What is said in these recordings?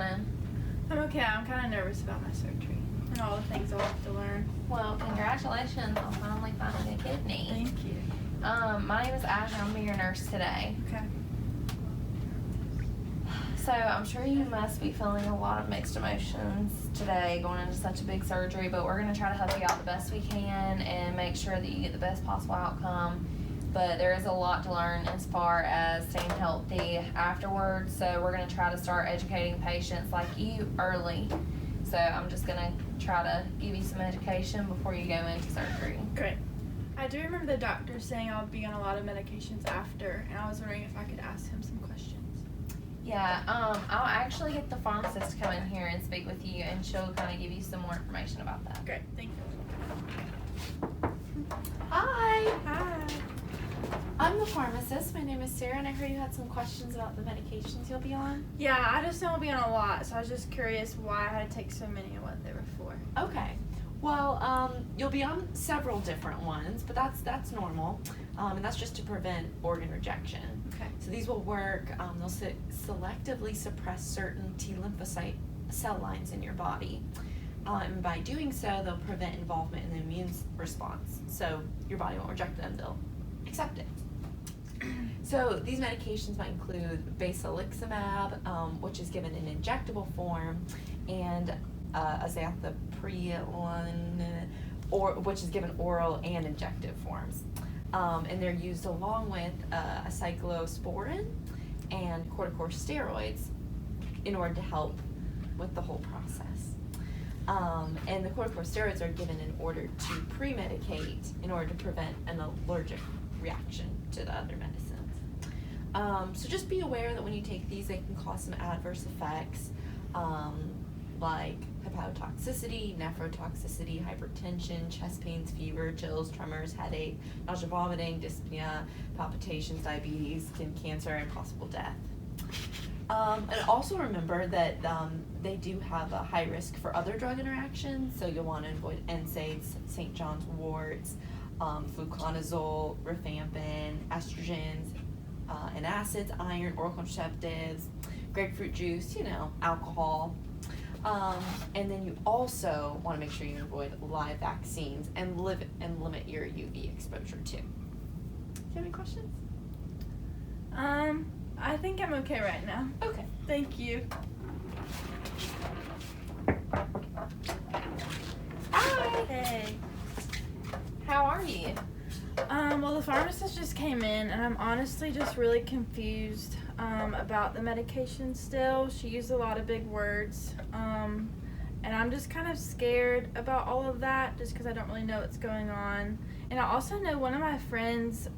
doing? I'm okay. I'm kind of nervous about my surgery and all the things I'll have to learn. Well, congratulations on finally finding a kidney. Thank you. My name is Ash. I'm going to be your nurse today. Okay. So I'm sure you must be feeling a lot of mixed emotions today going into such a big surgery, but we're going to try to help you out the best we can and make sure that you get the best possible outcome. But there is a lot to learn as far as staying healthy afterwards, so we're going to try to start educating patients like you early. So I'm just going to try to give you some education before you go into surgery. Great. I do remember the doctor saying I'll be on a lot of medications after, and I was wondering if I could ask him some questions. Yeah, I'll actually get the pharmacist to come in here and speak with you, and she'll kind of give you some more information about that. Great. Thank you. Hi, Hi. I'm the pharmacist. My name is Sarah, and I heard you had some questions about the medications you'll be on. Yeah, I just know I'll be on a lot, so I was just curious why I had to take so many and what they were for. Okay. Well, you'll be on several different ones, but that's normal, and that's just to prevent organ rejection. Okay. So these will work. They'll selectively suppress certain T lymphocyte cell lines in your body. And by doing so, they'll prevent involvement in the immune response. So your body won't reject them, they'll accept it. So these medications might include basiliximab, which is given in injectable form, and azathioprine, which is given oral and injective forms. And they're used along with cyclosporin and corticosteroids in order to help with the whole process. And the corticosteroids are given in order to pre-medicate in order to prevent an allergic reaction to the other medicines. So just be aware that when you take these, they can cause some adverse effects, like hepatotoxicity, nephrotoxicity, hypertension, chest pains, fever, chills, tremors, headache, nausea, vomiting, dyspnea, palpitations, diabetes, skin cancer, and possible death. And also remember that they do have a high risk for other drug interactions, so you'll want to avoid NSAIDs, St. John's worts, fluconazole, rifampin, estrogens, antacids, iron, oral contraceptives, grapefruit juice, alcohol. And then you also want to make sure you avoid live vaccines and limit your UV exposure too. Do you have any questions? I think I'm okay right now. Okay. Thank you. Hi! Hey. How are you? Well, the pharmacist just came in, and I'm honestly just really confused about the medication still. She used a lot of big words, and I'm just kind of scared about all of that just because I don't really know what's going on. And I also know one of my friends,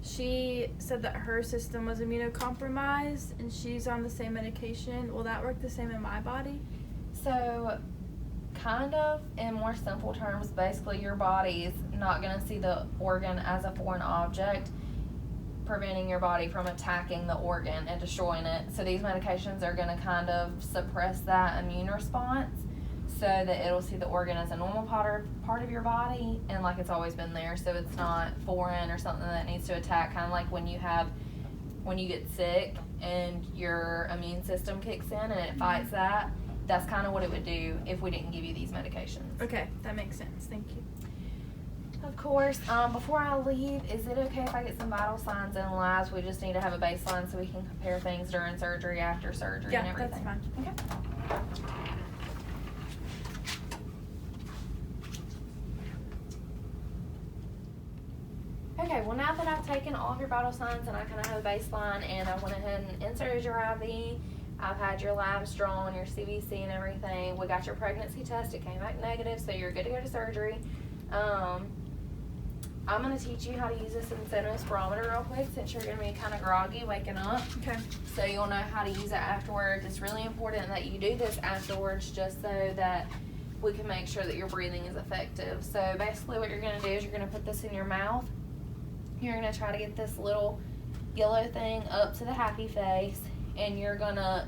she said that her system was immunocompromised, and she's on the same medication. Will that work the same in my body? So, kind of, in more simple terms, basically your body is not going to see the organ as a foreign object, preventing your body from attacking the organ and destroying it. So these medications are going to kind of suppress that immune response so that it'll see the organ as a normal part of your body and like it's always been there, so it's not foreign or something that needs to attack, kind of like when you get sick and your immune system kicks in and it fights that. That's kind of what it would do if we didn't give you these medications. Okay, that makes sense. Thank you. Of course. Before I leave, is it okay if I get some vital signs and labs? We just need to have a baseline so we can compare things during surgery, after surgery, and everything. Yeah, that's fine. Okay. Okay, well now that I've taken all of your vital signs and I kind of have a baseline and I went ahead and inserted your IV, I've had your labs drawn, your CBC and everything. We got your pregnancy test. It came back negative, so you're good to go to surgery. I'm going to teach you how to use this spirometer real quick since you're going to be kind of groggy waking up. Okay. So you'll know how to use it afterwards. It's really important that you do this afterwards just so that we can make sure that your breathing is effective. So basically what you're going to do is you're going to put this in your mouth. You're going to try to get this little yellow thing up to the happy face, and you're going to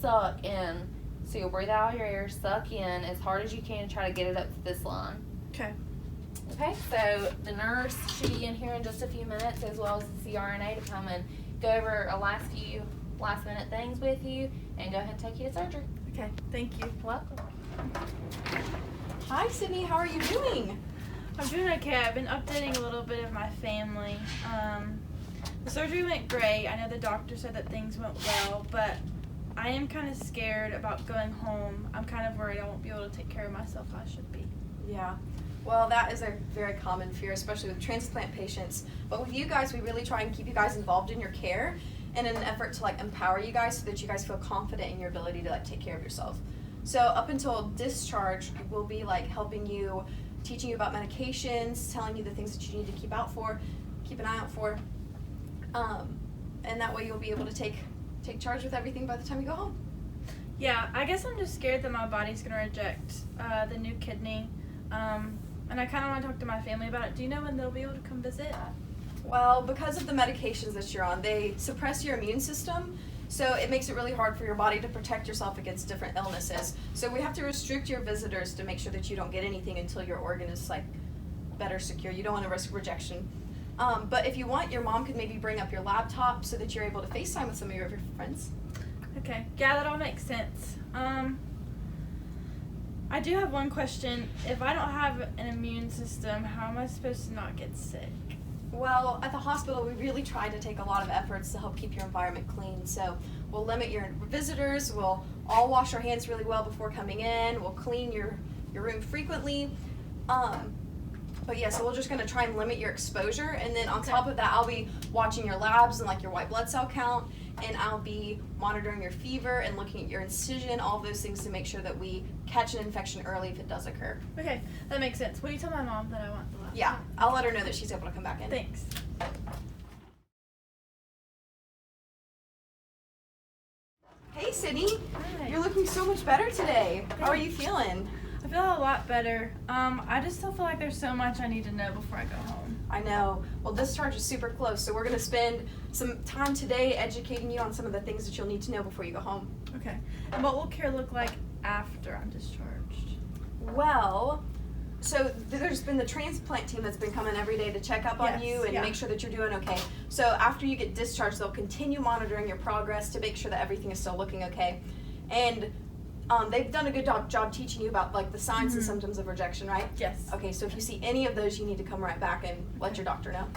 suck in. So you'll breathe out your ears, suck in as hard as you can, and try to get it up to this line. Okay. Okay, so the nurse should be in here in just a few minutes, as well as the CRNA to come and go over a last minute things with you, and go ahead and take you to surgery. Okay, thank you. Welcome. Hi, Sydney. How are you doing? I'm doing okay. I've been updating a little bit of my family. The surgery went great. I know the doctor said that things went well, but I am kind of scared about going home. I'm kind of worried I won't be able to take care of myself how I should be. Yeah. Well, that is a very common fear, especially with transplant patients. But with you guys, we really try and keep you guys involved in your care in an effort to like empower you guys so that you guys feel confident in your ability to like take care of yourself. So up until discharge, we'll be like helping you, teaching you about medications, telling you the things that you need to keep an eye out for. And that way you'll be able to take charge with everything by the time you go home. Yeah, I guess I'm just scared that my body's going to reject the new kidney. And I kind of want to talk to my family about it. Do you know when they'll be able to come visit? Well, because of the medications that you're on, they suppress your immune system, so it makes it really hard for your body to protect yourself against different illnesses. So we have to restrict your visitors to make sure that you don't get anything until your organ is like better secure. You don't want to risk rejection. But if you want, your mom could maybe bring up your laptop so that you're able to FaceTime with some of your friends. Okay, yeah, that all makes sense. I do have one question. If I don't have an immune system, how am I supposed to not get sick? Well, at the hospital, we really try to take a lot of efforts to help keep your environment clean. So we'll limit your visitors. We'll all wash our hands really well before coming in. We'll clean your room frequently. But yeah, so we're just going to try and limit your exposure. And then on top of that, I'll be watching your labs and like your white blood cell count. And I'll be monitoring your fever and looking at your incision, all of those things to make sure that we catch an infection early if it does occur. Okay, that makes sense. Will you tell my mom that I want the laptop? Yeah, I'll let her know that she's able to come back in. Thanks. Hey, Sydney. Hi. You're looking so much better today. How are you feeling? I feel a lot better. I just still feel like there's so much I need to know before I go home. I know. Well, discharge is super close, so we're going to spend some time today educating you on some of the things that you'll need to know before you go home. Okay. And what will care look like after I'm discharged? Well, so there's been the transplant team that's been coming every day to check up on Yes, you and yeah. make sure that you're doing okay. So after you get discharged, they'll continue monitoring your progress to make sure that everything is still looking okay. And they've done a good job teaching you about like the signs and symptoms of rejection, right? Yes. Okay, so if you see any of those, you need to come right back and let your doctor know.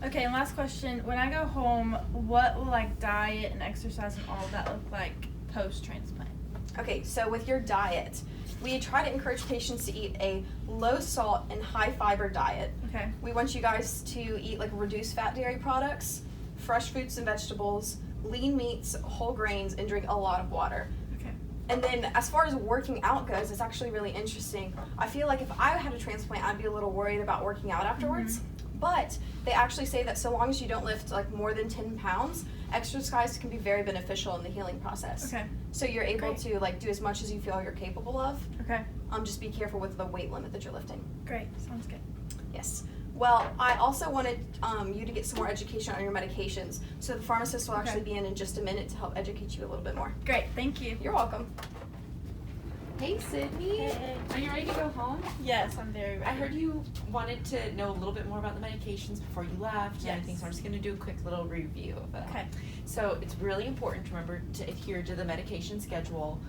Okay, and last question. When I go home, what will like diet and exercise and all of that look like post-transplant? Okay, so with your diet, we try to encourage patients to eat a low salt and high fiber diet. Okay. We want you guys to eat like reduced fat dairy products, fresh fruits and vegetables, lean meats, whole grains, and drink a lot of water. Okay. And then as far as working out goes, it's actually really interesting. I feel like if I had a transplant, I'd be a little worried about working out afterwards. But they actually say that so long as you don't lift like more than 10 pounds, exercise can be very beneficial in the healing process. Okay. So you're able Great. to like do as much as you feel you're capable of. Okay. Just be careful with the weight limit that you're lifting. Great. Sounds good. Yes. Well, I also wanted you to get some more education on your medications. So the pharmacist will actually be in just a minute to help educate you a little bit more. Great. Thank you. You're welcome. Hey, Sydney. Hey. Are you ready to go home? Yes, I'm very ready. I heard you wanted to know a little bit more about the medications before you left and Yes. everything, so I'm just going to do a quick little review of it. Okay. So it's really important to remember to adhere to the medication schedule.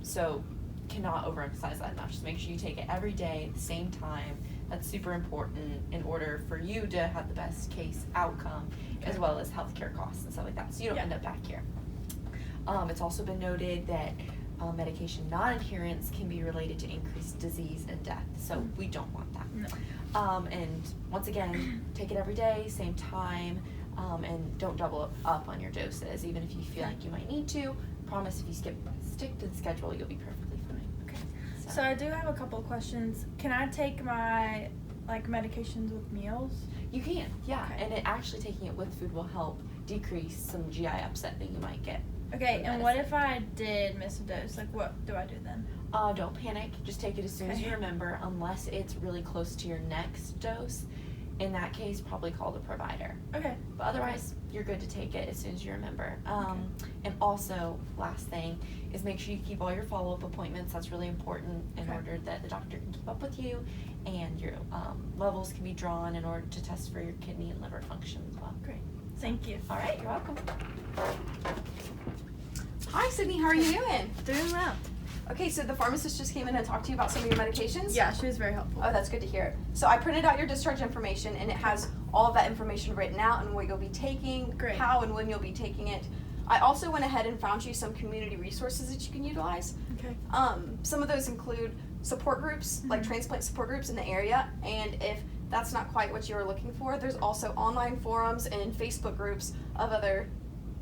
So cannot overemphasize that enough. Just make sure you take it every day at the same time. That's super important in order for you to have the best case outcome, as well as healthcare costs and stuff like that, so you don't end up back here. It's also been noted that medication non-adherence can be related to increased disease and death, so we don't want that. No. And once again, take it every day, same time, and don't double up on your doses, even if you feel like you might need to. Promise if you stick to the schedule, you'll be perfectly fine. Okay. So I do have a couple of questions. Can I take my like medications with meals? You can, yeah, Okay. and actually taking it with food will help decrease some GI upset that you might get. Okay, from and what medicine. if I did miss a dose? Like, what do I do then? Don't panic. Just take it as soon as you Okay. remember, unless it's really close to your next dose. In that case, probably call the provider. Okay. But otherwise, you're good to take it as soon as you remember. And also, last thing is make sure you keep all your follow-up appointments. That's really important in Okay. order that the doctor can keep up with you, and your levels can be drawn in order to test for your kidney and liver function as well. Great. Thank you. All right, you're welcome. Hi, Sydney. How are you doing? Doing well. Okay, so the pharmacist just came in and talked to you about some of your medications? Yeah, she was very helpful. Oh, that's good to hear. So I printed out your discharge information, and it has all of that information written out and what you'll be taking, Great. how and when you'll be taking it. I also went ahead and found you some community resources that you can utilize. Okay. Some of those include support groups, like transplant support groups in the area, and if that's not quite what you were looking for, there's also online forums and Facebook groups of other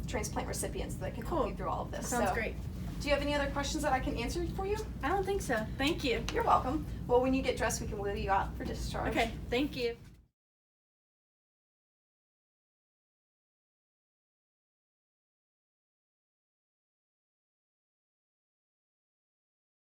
transplant recipients that can help Cool. you through all of this. Sounds So, great. do you have any other questions that I can answer for you? I don't think so. Thank you. You're welcome. Well, when you get dressed, we can wheel you out for discharge. Okay, thank you.